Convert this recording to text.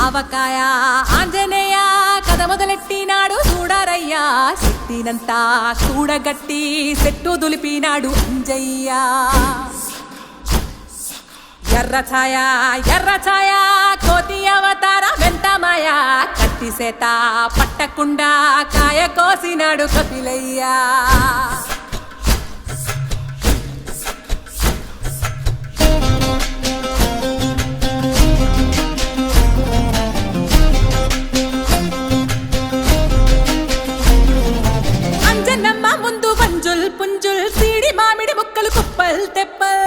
ఆవకాయ ఆంజనేయ కథ మొదలెట్టినాడు చూడరయ్యా శక్తినంతా చూడగట్టి చెట్టు దులిపినాడు అంజయ్య ఎర్ర ఛాయ కోతి అవతార వెంటమాయ కత్తి సేత పట్టకుండా కాయ కోసినాడు కపిలయ్యా అంజనమ్మ ముందు వంజుల్ పుంజుల్ సీడి మామిడి ముక్కలు కుప్పల్ తెప్పల్